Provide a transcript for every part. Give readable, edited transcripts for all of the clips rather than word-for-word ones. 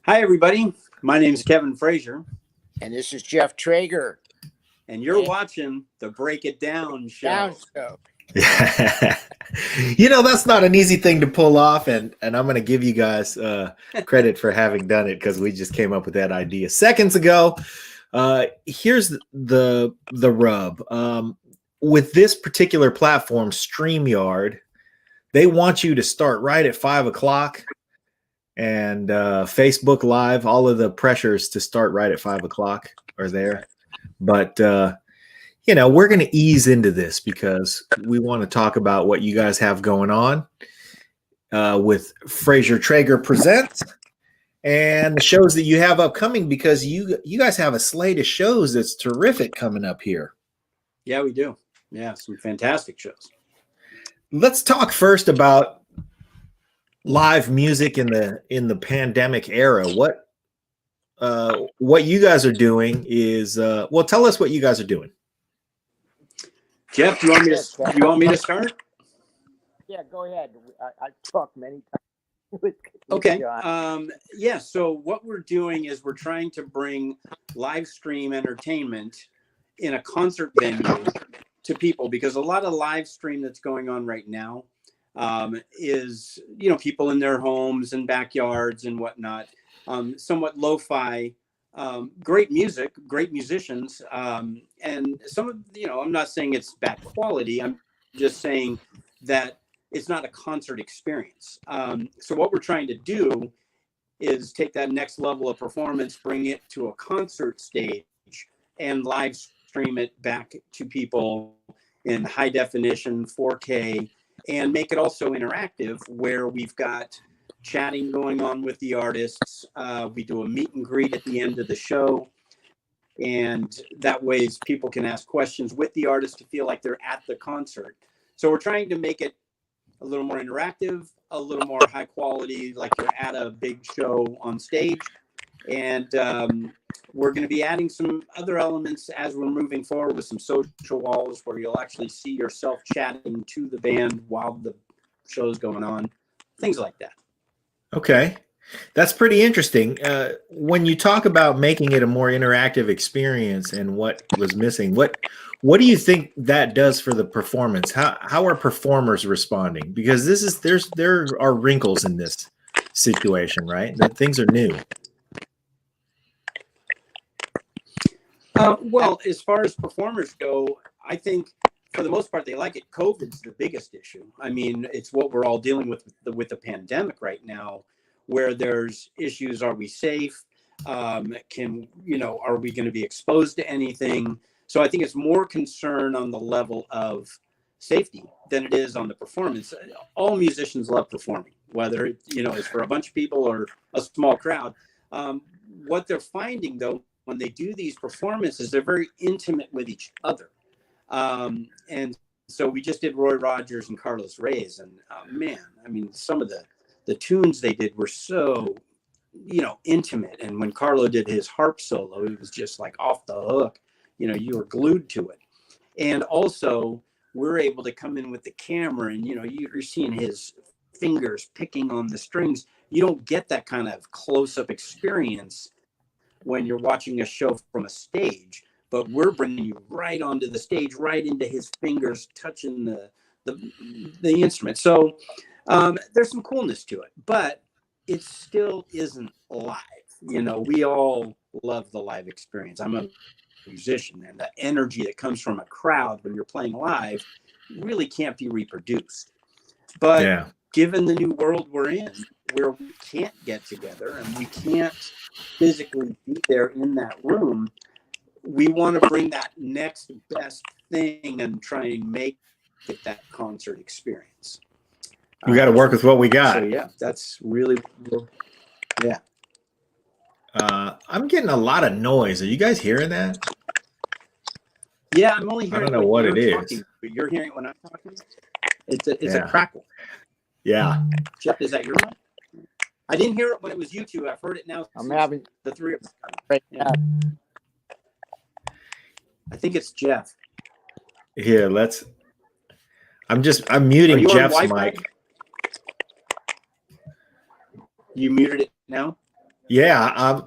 Hi, everybody. My name is Kevin Frazier, And this is Jeff Trager. and you're watching the Break It Down Down show. show. That's not an easy thing to pull off, and I'm going to give you guys credit for having done it because we just came up with that idea seconds ago. Here's the rub. With this particular platform, StreamYard, they want you to start right at 5 o'clock, and Facebook Live, all of the pressures to start right at 5 o'clock are there. But we're going to ease into this because we want to talk about what you guys have going on with Frazier Trager Presents and the shows that you have upcoming, because you guys have a slate of shows that's terrific coming up here. Yeah, we do. Yeah, some fantastic shows. Let's talk first about live music in the pandemic era. What you guys are doing is tell us what you guys are doing. Jeff, do you want me to start? Yeah, go ahead. I've talked many times with Okay. John. So what we're doing is we're trying to bring live stream entertainment in a concert venue to people, because a lot of live stream that's going on right now is, people in their homes and backyards and whatnot, somewhat lo-fi. Great music, great musicians, and some of, I'm not saying it's bad quality. I'm just saying that it's not a concert experience. So what we're trying to do is take that next level of performance, bring it to a concert stage, and live stream it back to people in high definition, 4K, and make it also interactive, where we've got chatting going on with the artists. We do a meet and greet at the end of the show, and that way people can ask questions with the artist to feel like they're at the concert. So we're trying to make it a little more interactive, a little more high quality, like you're at a big show on stage. And we're going to be adding some other elements as we're moving forward, with some social walls where you'll actually see yourself chatting to the band while the show's going on, things like that. Okay, that's pretty interesting. When you talk about making it a more interactive experience and what was missing, what do you think that does for the performance? How are performers responding? Because there are wrinkles in this situation, right? That things are new. Well, as far as performers go, I think for the most part they like it. COVID's the biggest issue. I mean, it's what we're all dealing with the pandemic right now, where there's issues. Are we safe? Are we going to be exposed to anything? So I think it's more concern on the level of safety than it is on the performance. All musicians love performing, whether it's for a bunch of people or a small crowd. What they're finding, though, when they do these performances, they're very intimate with each other. And so we just did Roy Rogers and Carlos Reyes, and man, I mean, some of the tunes they did were so, intimate. And when Carlo did his harp solo, it was just like off the hook. You were glued to it. And also, we're able to come in with the camera, and you're seeing his fingers picking on the strings. You don't get that kind of close-up experience when you're watching a show from a stage, but we're bringing you right onto the stage, right into his fingers touching the instrument. So there's some coolness to it, but it still isn't live. We all love the live experience. I'm a musician, and the energy that comes from a crowd when you're playing live really can't be reproduced. But given the new world we're in, where we can't get together and we can't physically be there in that room, we want to bring that next best thing and try and make it that concert experience. We got to work with what we got. So yeah, that's really, yeah. I'm getting a lot of noise. Are you guys hearing that? Yeah, I'm only hearing. I don't know what it is. But you're hearing it when I'm talking. It's a crackle. Yeah. Jeff, is that your mic? I didn't hear it when it was you two. I've heard it now. I'm having the three of us. Right now. I think it's Jeff. Here, I'm muting Jeff's mic. You muted it now? Yeah, I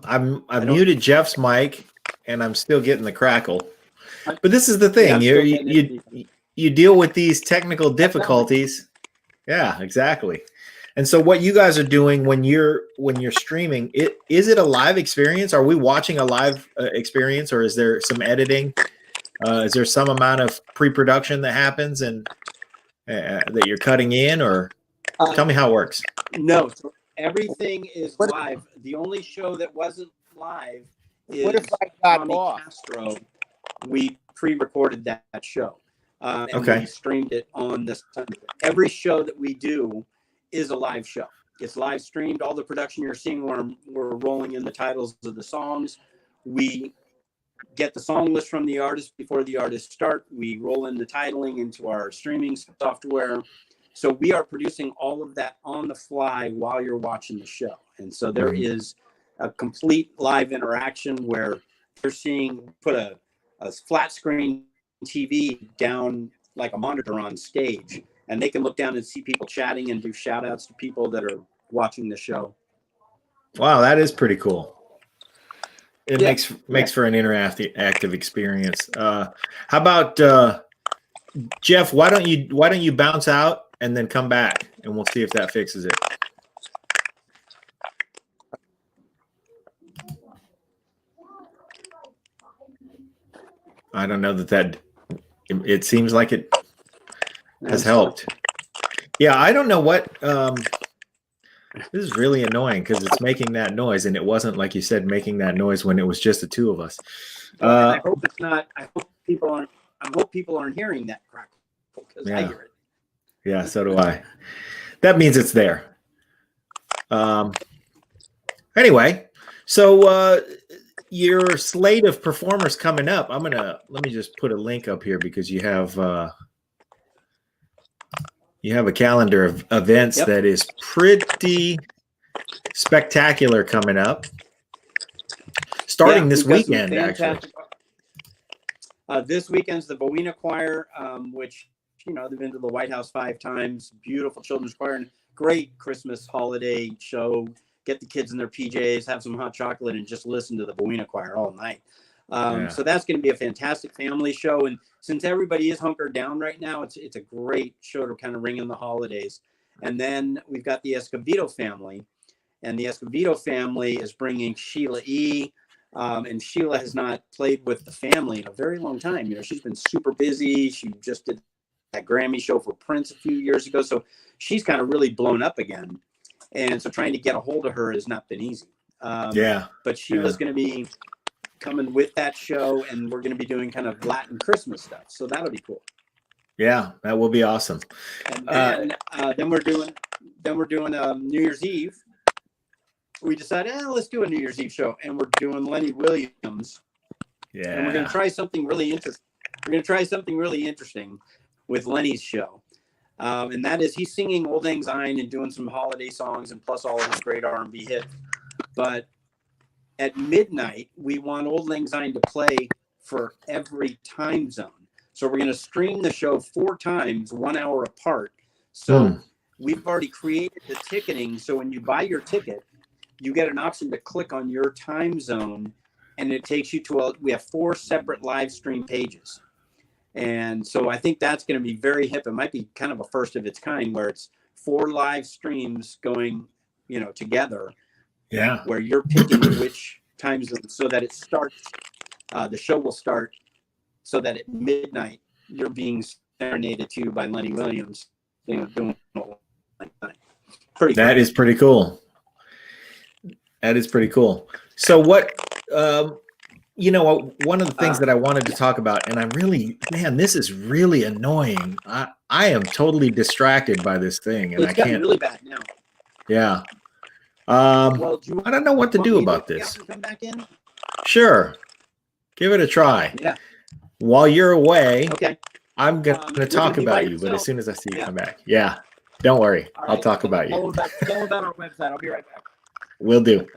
I don't- muted Jeff's mic, and I'm still getting the crackle. But this is the Yeah, thing: I'm still getting it. you deal with these technical difficulties. Yeah, exactly. And so, what you guys are doing when you're streaming, is it a live experience? Are we watching a live experience, or is there some editing? Is there some amount of pre-production that happens and that you're cutting in, or tell me how it works? No, so everything is What- live. The only show that wasn't live What is if I got Tommy off? Castro. We pre-recorded that show, and Okay. we streamed it on the Sunday. Every show that we do is a live show. It's live streamed. All the production you're seeing, we're rolling in the titles of the songs. We get the song list from the artist before the artists start. We roll in the titling into our streaming software. So we are producing all of that on the fly while you're watching the show. And so there is a complete live interaction where you're seeing, put a flat screen TV down like a monitor on stage, and they can look down and see people chatting and do shout outs to people that are watching the show. Wow, that is pretty cool. It Yeah. makes for an interactive experience. How about Jeff? Why don't you bounce out and then come back, and we'll see if that fixes it. I don't know that it seems like it has helped. Yeah, I don't know what. This is really annoying because it's making that noise, and it wasn't, like you said, making that noise when it was just the two of us. I hope it's not. I hope people aren't hearing that crackle because I hear it. Yeah, so do I. That means it's there. Anyway, so your slate of performers coming up. Let me just put a link up here because you have a calendar of events that is pretty spectacular coming up. Starting this weekend, actually. This weekend's the Bowena Choir, which, they've been to the White House 5 times. Beautiful children's choir and great Christmas holiday show. Get the kids in their PJs, have some hot chocolate, and just listen to the Bowena Choir all night. So that's going to be a fantastic family show. And since everybody is hunkered down right now, it's a great show to kind of ring in the holidays. And then we've got the Escovedo family. And the Escovedo family is bringing Sheila E. And Sheila has not played with the family in a very long time. She's been super busy. She just did that Grammy show for Prince a few years ago. So she's kind of really blown up again. And so trying to get a hold of her has not been easy. But Sheila's going to be coming with that show, and we're going to be doing kind of Latin Christmas stuff. So that'll be cool. Yeah, that will be awesome. And then we're doing New Year's Eve. We decided, let's do a New Year's Eve show, and we're doing Lenny Williams. Yeah, and we're going to try something really interesting. With Lenny's show, and that is he's singing Old Lang Syne and doing some holiday songs, and plus all of his great R&B hits. But at midnight, we want Old Lang Syne to play for every time zone. So we're going to stream the show 4 times, 1 hour apart. So we've already created the ticketing. So when you buy your ticket, you get an option to click on your time zone, and it takes you to we have 4 separate live stream pages. And so I think that's going to be very hip. It might be kind of a first of its kind where it's 4 live streams going, together. Yeah. Where you're picking which time zone so that it starts, the show will start so that at midnight you're being serenaded to by Lenny Williams, doing pretty cool. That is pretty cool. That is pretty cool. So what, one of the things that I wanted to talk about, and I'm really, this is really annoying. I am totally distracted by this thing, and it's I can't. really bad now. Yeah. I don't know what to do about this. Come back in? Sure. Give it a try. Yeah. While you're away, okay, I'm going to talk about you, but as soon as I see you come back. Yeah. Don't worry. I'll talk about you. Tell about our website. I'll be right back. Will do.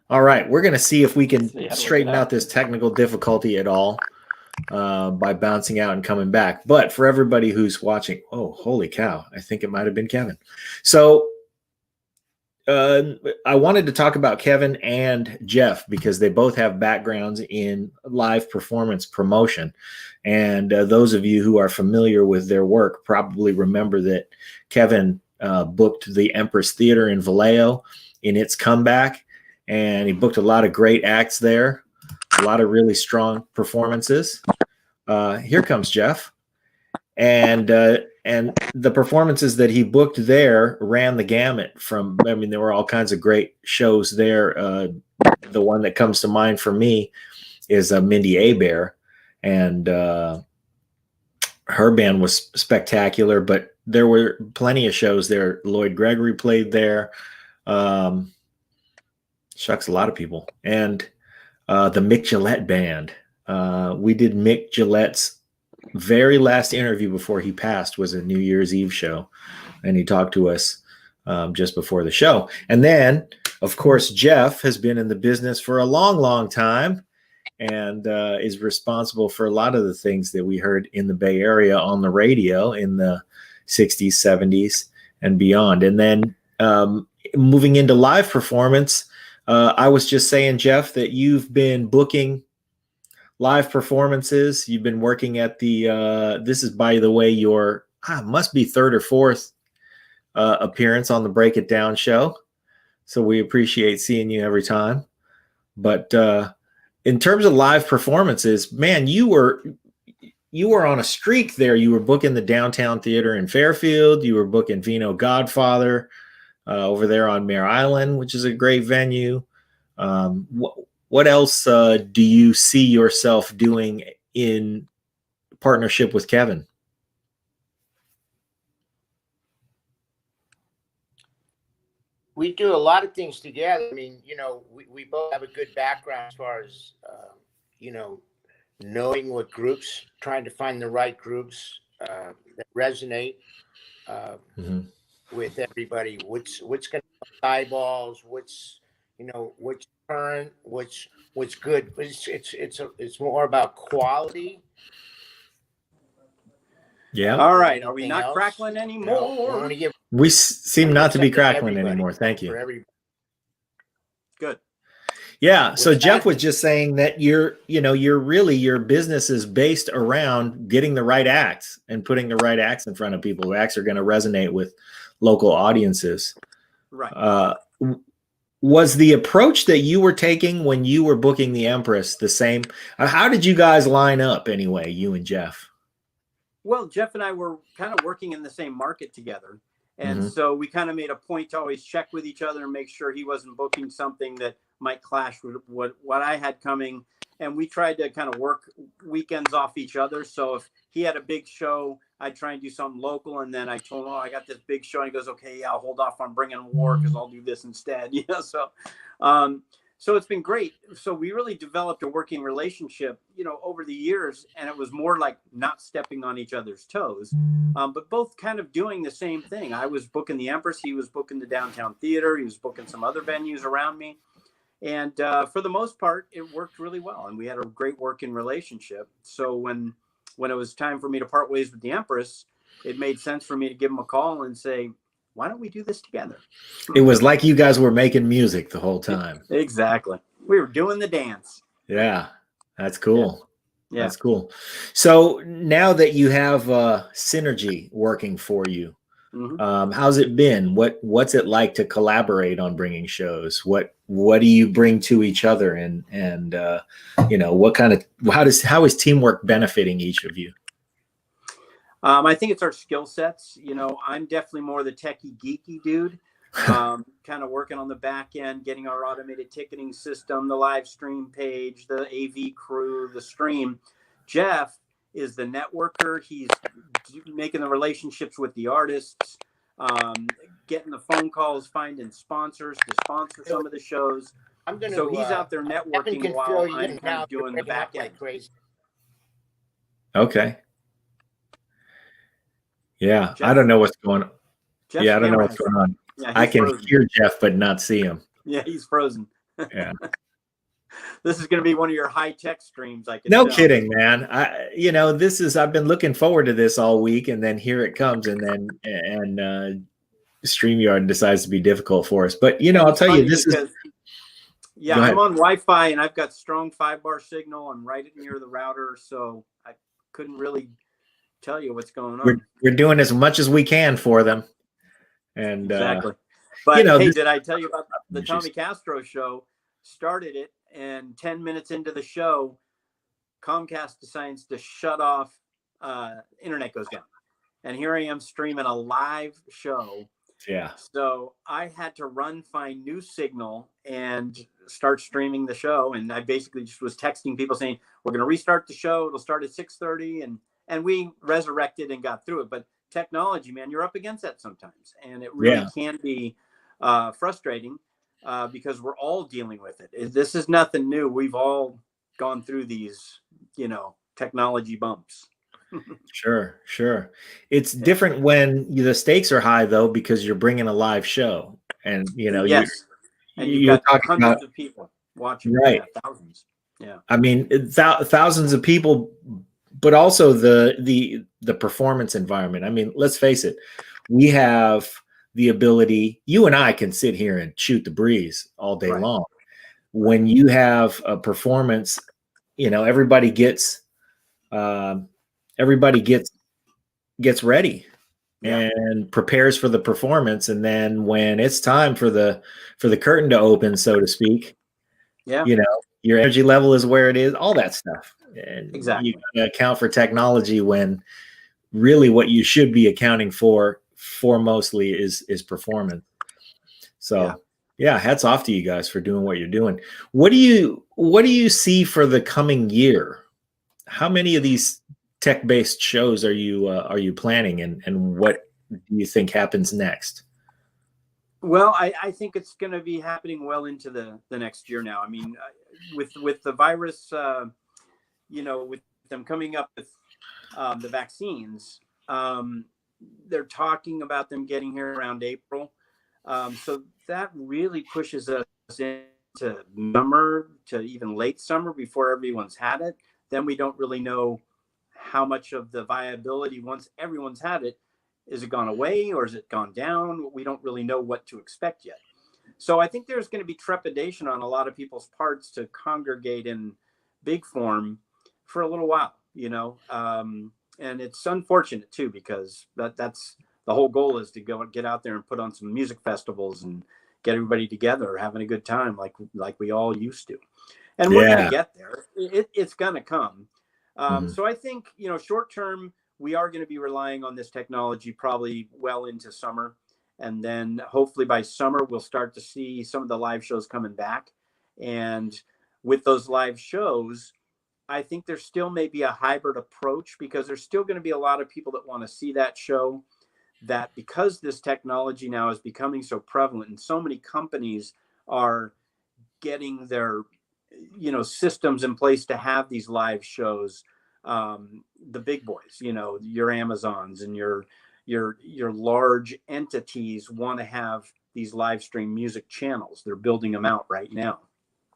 All right. We're going to see if we can straighten out this technical difficulty at all by bouncing out and coming back. But for everybody who's watching, oh, holy cow. I think it might have been Kevin. So I wanted to talk about Kevin and Jeff because they both have backgrounds in live performance promotion. And those of you who are familiar with their work probably remember that Kevin booked the Empress Theater in Vallejo in its comeback. And he booked a lot of great acts there, a lot of really strong performances. Here comes Jeff. And the performances that he booked there ran the gamut from, I mean, there were all kinds of great shows there. The one that comes to mind for me is Mindy Abair, and her band was spectacular, but there were plenty of shows there. Lloyd Gregory played there. Shucks, a lot of people. And the Mick Gillette band. We did Mick Gillette's very last interview before he passed was a New Year's Eve show, and he talked to us just before the show. And then, of course, Jeff has been in the business for a long, long time and is responsible for a lot of the things that we heard in the Bay Area on the radio in the 60s, 70s, and beyond. And then moving into live performance, I was just saying, Jeff, that you've been booking live performances. You've been working at the this is, by the way, your must be third or fourth appearance on the Break It Down show, so we appreciate seeing you every time. But in terms of live performances, man, you were on a streak there. You were booking the Downtown Theater in Fairfield. You were booking Vino Godfather over there on Mare Island, which is a great venue. What else do you see yourself doing in partnership with Kevin? We do a lot of things together. I mean, you know, we both have a good background as far as, you know, knowing what groups, trying to find the right groups that resonate with everybody. What's going to eyeballs? What's, you know, what's current? What's good? It's more about quality. Yeah. All right. Are we not crackling anymore? No, we seem not to be crackling anymore. Thank you. Good. Yeah. So Jeff was just saying that your business is based around getting the right acts and putting the right acts in front of people. Who acts are going to resonate with local audiences. Right. Was the approach that you were taking when you were booking the Empress the same? How did you guys line up anyway, you and Jeff? Well, Jeff and I were kind of working in the same market together. And so we kind of made a point to always check with each other and make sure he wasn't booking something that might clash with what I had coming. And we tried to kind of work weekends off each other. So if he had a big show, I'd try and do something local. And then I told him, I got this big show. And he goes, okay, yeah, I'll hold off on bringing war because I'll do this instead. You know, so it's been great. So we really developed a working relationship, you know, over the years. And it was more like not stepping on each other's toes, but both kind of doing the same thing. I was booking the Empress. He was booking the Downtown Theater. He was booking some other venues around me. And for the most part, it worked really well. And we had a great working relationship. So when it was time for me to part ways with the Empress, it made sense for me to give him a call and say, why don't we do this together? It was like you guys were making music the whole time. Exactly. We were doing the dance. Yeah, that's cool. Yeah. That's cool. So now that you have Synergy working for you, how's it been? What's it like to collaborate on bringing shows? What do you bring to each other? And you know, how is teamwork benefiting each of you? I think it's our skill sets. You know, I'm definitely more the techie geeky dude, kind of working on the back end, getting our automated ticketing system, the live stream page, the AV crew, the stream. Jeff is the networker. He's making the relationships with the artists, getting the phone calls, finding sponsors to sponsor some of the shows. So he's out there networking while I'm kind of doing the back end. Okay. Yeah, Jeff, I don't know what's going on. Jeff's I don't know what's going on. Yeah, I can hear Jeff, but not see him. Yeah, he's frozen. Yeah. This is going to be one of your high-tech streams. No kidding, man. I've been looking forward to this all week, and then here it comes, and StreamYard decides to be difficult for us. But you know, I'll tell you, this is. Yeah, I'm on Wi-Fi and I've got strong 5-bar signal. I'm right near the router, so I couldn't really tell you what's going on. We're doing as much as we can for them, and exactly. But you know, hey, did I tell you about the Tommy Castro show? Started it, and 10 minutes into the show, Comcast decides to shut off. Internet goes down, and here I am streaming a live show. Yeah. So I had to find new signal and start streaming the show. And I basically just was texting people saying, we're going to restart the show. It'll start at 6:30. And we resurrected and got through it. But technology, man, you're up against that sometimes. And it really can be frustrating because we're all dealing with it. This is nothing new. We've all gone through these, technology bumps. Sure. It's different when the stakes are high, though, because you're bringing a live show, and yes, and you've got hundreds of people watching, right? Thousands, yeah. I mean, thousands of people, but also the performance environment. I mean, let's face it, we have the ability. You and I can sit here and shoot the breeze all day long. When you have a performance, everybody gets. Everybody gets ready and prepares for the performance, and then when it's time for the curtain to open, so to speak, your energy level is where it is, all that stuff. And exactly. You gotta account for technology when really what you should be accounting for mostly is performance. So hats off to you guys for doing what you're doing. What do you see for the coming year? How many of these tech-based shows are you planning, and what do you think happens next? Well, I think it's going to be happening well into the next year now. I mean, with the virus, with them coming up with the vaccines, they're talking about them getting here around April. So that really pushes us into summer to even late summer before everyone's had it. Then we don't really know how much of the viability, once everyone's had it, is it gone away or is it gone down? We don't really know what to expect yet. So I think there's going to be trepidation on a lot of people's parts to congregate in big form for a little while, and it's unfortunate too, because that's the whole goal, is to go get out there and put on some music festivals and get everybody together, having a good time like we all used to. And we're going to get there. It's going to come. So I think, short term, we are going to be relying on this technology probably well into summer. And then hopefully by summer, we'll start to see some of the live shows coming back. And with those live shows, I think there still may be a hybrid approach, because there's still going to be a lot of people that want to see that show, that because this technology now is becoming so prevalent and so many companies are getting their systems in place to have these live shows, the big boys, your Amazons and your large entities want to have these live stream music channels. They're building them out right now.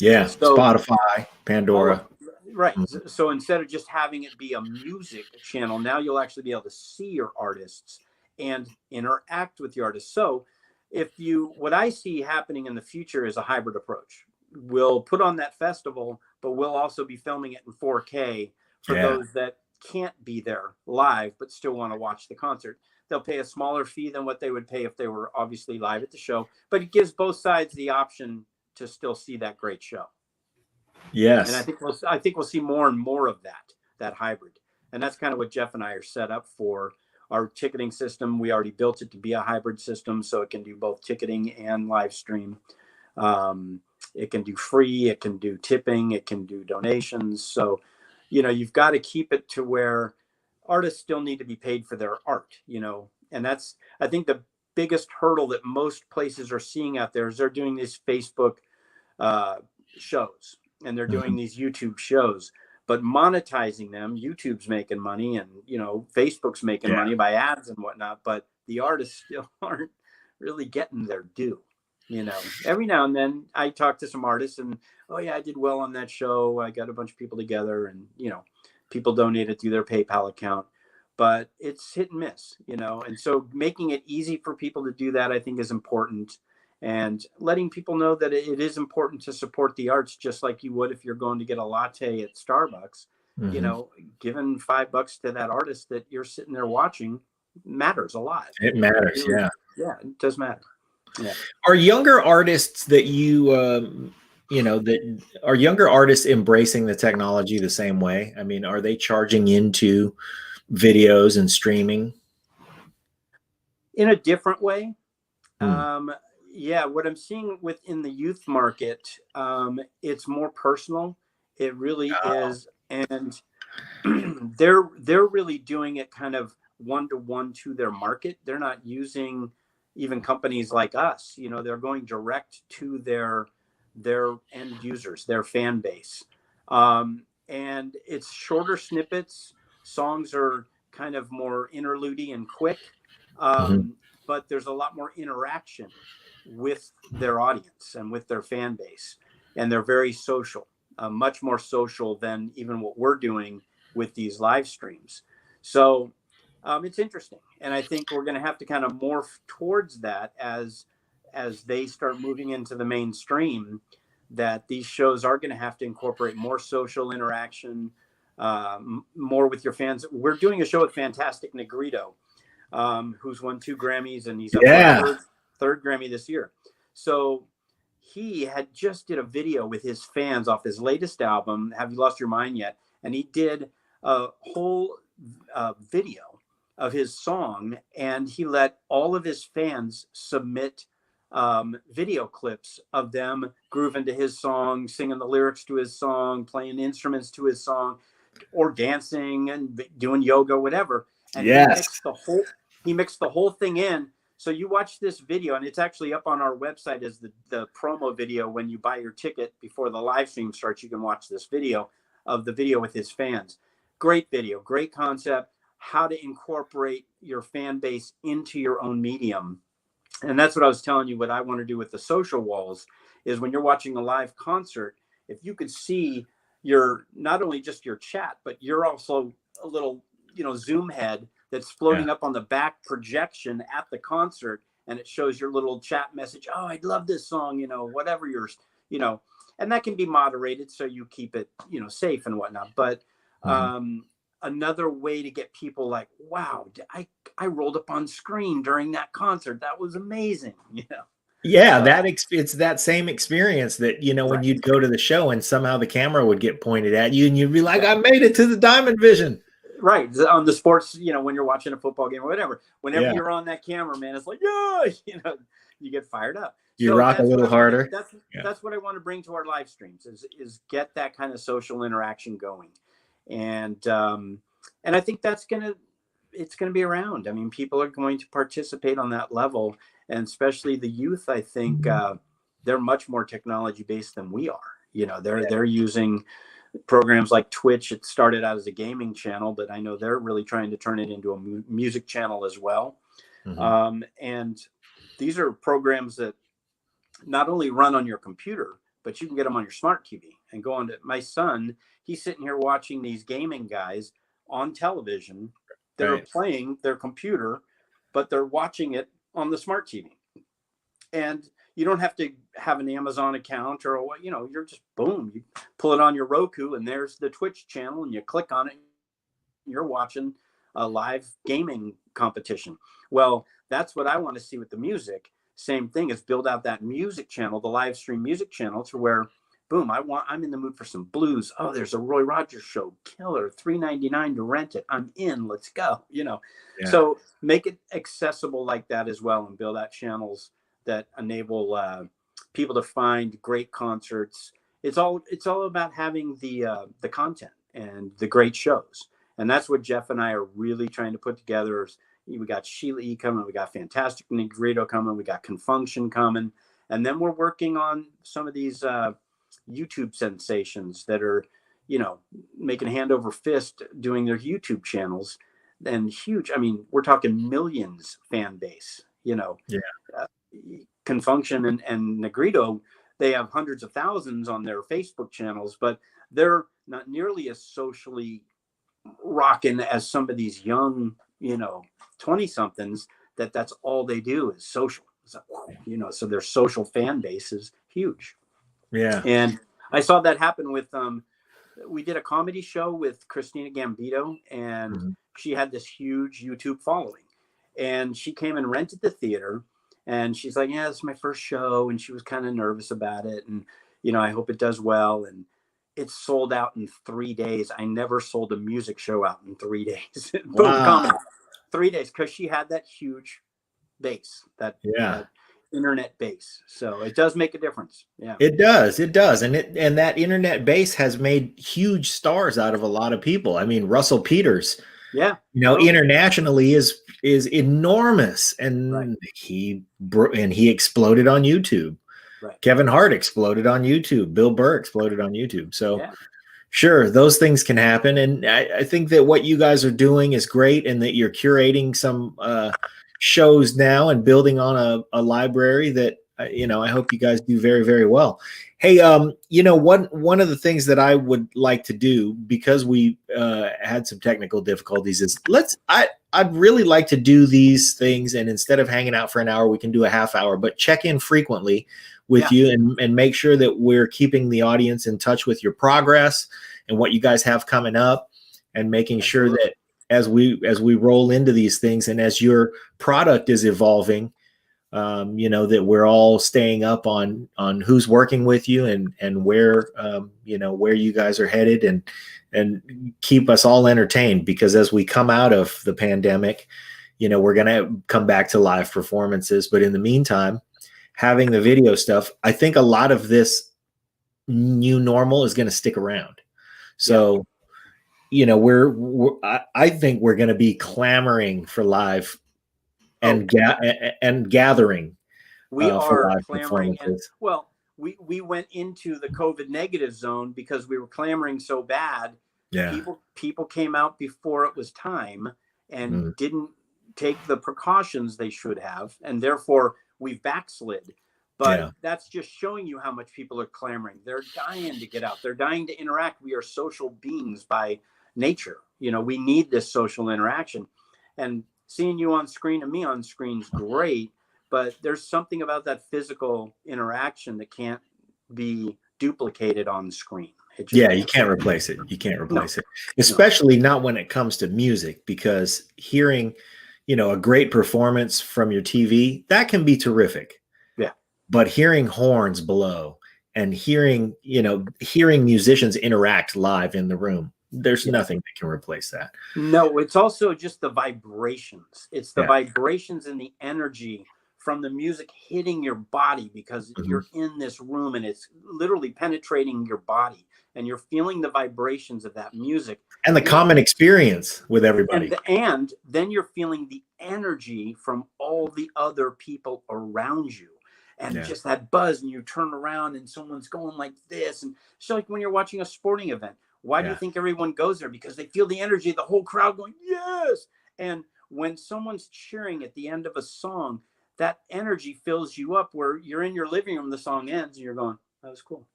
So, Spotify, Pandora. Right. So instead of just having it be a music channel, now you'll actually be able to see your artists and interact with the artists. So what I see happening in the future is a hybrid approach. We'll put on that festival, but we'll also be filming it in 4K for those that can't be there live but still want to watch the concert. They'll pay a smaller fee than what they would pay if they were obviously live at the show, but it gives both sides the option to still see that great show. Yes. And I think we'll see more and more of that hybrid. And that's kind of what Jeff and I are set up for. Our ticketing system, we already built it to be a hybrid system, so it can do both ticketing and live stream. It can do free, it can do tipping, it can do donations. So, you've got to keep it to where artists still need to be paid for their art, and that's, I think, the biggest hurdle that most places are seeing out there is they're doing these Facebook shows, and they're doing these YouTube shows, but monetizing them, YouTube's making money, and, Facebook's making money by ads and whatnot, but the artists still aren't really getting their due. Every now and then I talk to some artists and, oh yeah, I did well on that show. I got a bunch of people together and, people donated through their PayPal account. but it's hit and miss, and so making it easy for people to do that, I think, is important, and letting people know that it is important to support the arts, just like you would if you're going to get a latte at Starbucks. Giving $5 to that artist that you're sitting there watching matters a lot. It matters. Yeah, it does matter. Yeah. Are younger artists that that are younger artists embracing the technology the same way? I mean, are they charging into videos and streaming in a different way? Yeah, what I'm seeing within the youth market, it's more personal. It really is, and they're really doing it kind of one-to-one to their market. They're not using even companies like us. They're going direct to their end users, their fan base, and it's shorter snippets. Songs are kind of more interlude and quick, but there's a lot more interaction with their audience and with their fan base, and they're very social, much more social than even what we're doing with these live streams. So it's interesting, and I think we're going to have to kind of morph towards that as they start moving into the mainstream, that these shows are going to have to incorporate more social interaction, more with your fans. We're doing a show with Fantastic Negrito, who's won 2 Grammys, and he's up for third Grammy this year. So he had just did a video with his fans off his latest album, Have You Lost Your Mind Yet? And he did a whole video of his song, and he let all of his fans submit video clips of them grooving to his song, singing the lyrics to his song, playing instruments to his song, or dancing and doing yoga, whatever. And he mixed the whole thing in. So you watch this video, and it's actually up on our website as the promo video. When you buy your ticket before the live stream starts, you can watch this video of the video with his fans. Great video, great concept, how to incorporate your fan base into your own medium. And that's what I was telling you, what I want to do with the social walls is when you're watching a live concert, if you could see not only just your chat, but you're also a little, Zoom head that's floating up on the back projection at the concert, and it shows your little chat message. Oh, I love this song, whatever yours, and that can be moderated so you keep it, safe and whatnot. But another way to get people like, wow, I rolled up on screen during that concert. That was amazing. Yeah, it's that same experience that, when you'd go to the show and somehow the camera would get pointed at you and you'd be like, I made it to the Diamond Vision. Right. On the sports, when you're watching a football game or whatever, whenever you're on that camera, man, it's like, you get fired up. You rock a little harder. That's what I want to bring to our live streams is get that kind of social interaction going. And I think it's going to be around. I mean, people are going to participate on that level, and especially the youth. I think they're much more technology based than we are. They're using programs like Twitch. It started out as a gaming channel, but I know they're really trying to turn it into a music channel as well. And these are programs that not only run on your computer, but you can get them on your smart TV and go on to my son. He's sitting here watching these gaming guys on television. They're playing their computer, but they're watching it on the smart TV. And you don't have to have an Amazon account or what, you're just boom, you pull it on your Roku and there's the Twitch channel and you click on it. You're watching a live gaming competition. Well, that's what I want to see with the music. Same thing is build out that music channel, the live stream music channel, to where boom, I'm in the mood for some blues. Oh, there's a Roy Rogers show, killer, $3.99 to rent it. I'm in, let's go. So make it accessible like that as well, and build out channels that enable people to find great concerts. It's all about having the content and the great shows, and that's what Jeff and I are really trying to put together. We got Sheila E. coming, we got Fantastic Negrito coming, we got Confunction coming, and then we're working on some of these YouTube sensations that are, making hand over fist doing their YouTube channels, and huge. I mean, we're talking millions fan base. Confunction and Negrito, they have hundreds of thousands on their Facebook channels, but they're not nearly as socially rocking as some of these young, 20 somethings that's all they do is social. So, so their social fan base is huge. Yeah. And I saw that happen with, we did a comedy show with Christina Gambito, and she had this huge YouTube following, and she came and rented the theater, and she's like, yeah, this is my first show. And she was kind of nervous about it. And, I hope it does well. And it sold out in 3 days. I never sold a music show out in 3 days. Boom, comedy. 3 days, because she had that huge base, that internet base. So it does make a difference. Yeah, it does. And that internet base has made huge stars out of a lot of people. I mean, Russell Peters, internationally is enormous, and he exploded on YouTube. Right. Kevin Hart exploded on YouTube. Bill Burr exploded on YouTube. So sure, those things can happen. And I think that what you guys are doing is great, and that you're curating some shows now and building on a library that, I hope you guys do very, very well. Hey, one of the things that I would like to do, because we had some technical difficulties, is I'd really like to do these things, and instead of hanging out for an hour, we can do a half hour, but check in frequently with you and make sure that we're keeping the audience in touch with your progress and what you guys have coming up, and making sure that as we roll into these things, and as your product is evolving, that we're all staying up on who's working with you, and where where you guys are headed, and keep us all entertained, because as we come out of the pandemic, we're going to come back to live performances. But in the meantime, having the video stuff, I think a lot of this new normal is going to stick around. So, I think we're going to be clamoring for live and gathering. We are clamoring. And, we went into the COVID negative zone because we were clamoring so bad. Yeah. People came out before it was time and didn't take the precautions they should have. And therefore we've backslid. But that's just showing you how much people are clamoring. They're dying to get out. They're dying to interact. We are social beings by nature. We need this social interaction. And seeing you on screen and me on screen is great, but there's something about that physical interaction that can't be duplicated on screen. You can't replace it. You can't replace it, especially not when it comes to music, because hearing, a great performance from your TV, that can be terrific. Yeah. But hearing horns blow and hearing musicians interact live in the room, there's nothing that can replace that. No, it's also just the vibrations. It's the vibrations and the energy from the music hitting your body, because you're in this room and it's literally penetrating your body, and you're feeling the vibrations of that music and the common experience with everybody. And then you're feeling the energy from all the other people around you, and just that buzz, and you turn around and someone's going like this. And so like when you're watching a sporting event, why do you think everyone goes there? Because they feel the energy of the whole crowd going, yes. And when someone's cheering at the end of a song, that energy fills you up, where you're in your living room, the song ends, and you're going, that was cool.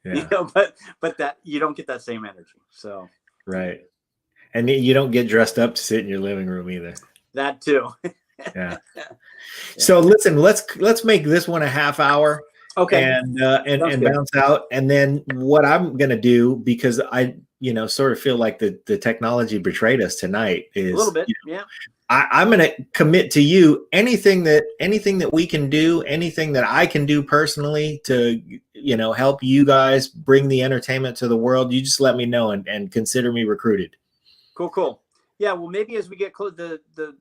Yeah. But that you don't get that same energy. So right. And you don't get dressed up to sit in your living room either. That too. Yeah. So listen, let's make this one a half hour. Okay. And bounce out. And then what I'm going to do, because I, sort of feel like the technology betrayed us tonight, is a little bit. I'm going to commit to you anything that we can do, anything that I can do personally to, help you guys bring the entertainment to the world. You just let me know and consider me recruited. Cool. Yeah. Well, maybe as we get close, the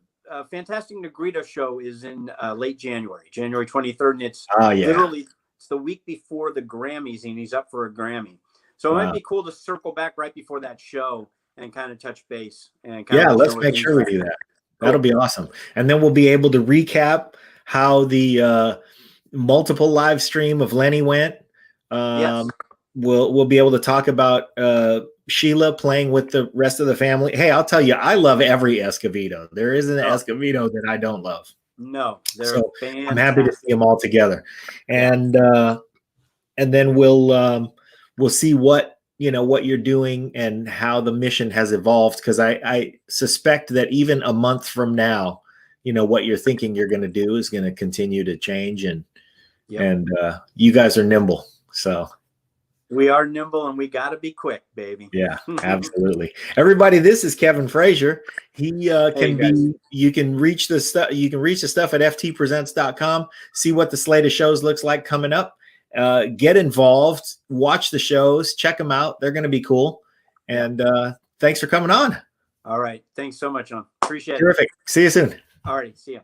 Fantastic Negrito show is in late January 23rd. And it's literally, it's the week before the Grammys, and he's up for a Grammy. So it might be cool to circle back right before that show and kind of touch base. And let's make sure we do that. That'll be awesome. And then we'll be able to recap how the multiple live stream of Lenny went. We'll be able to talk about Sheila playing with the rest of the family. Hey, I'll tell you, I love every Escovedo. There isn't an Escovedo that I don't love. No, so I'm happy to see them all together. And then we'll see what what you're doing and how the mission has evolved, because I suspect that even a month from now, what you're thinking you're going to do is going to continue to change, and you guys are nimble. So we are nimble, and we got to be quick, baby. Yeah, absolutely. Everybody, this is Kevin Frazier. He you can reach the stuff at ftpresents.com, see what the slate of shows looks like coming up. Get involved, watch the shows, check them out. They're going to be cool. And thanks for coming on. All right. Thanks so much, John. Appreciate it. Terrific. See you soon. All right. See ya.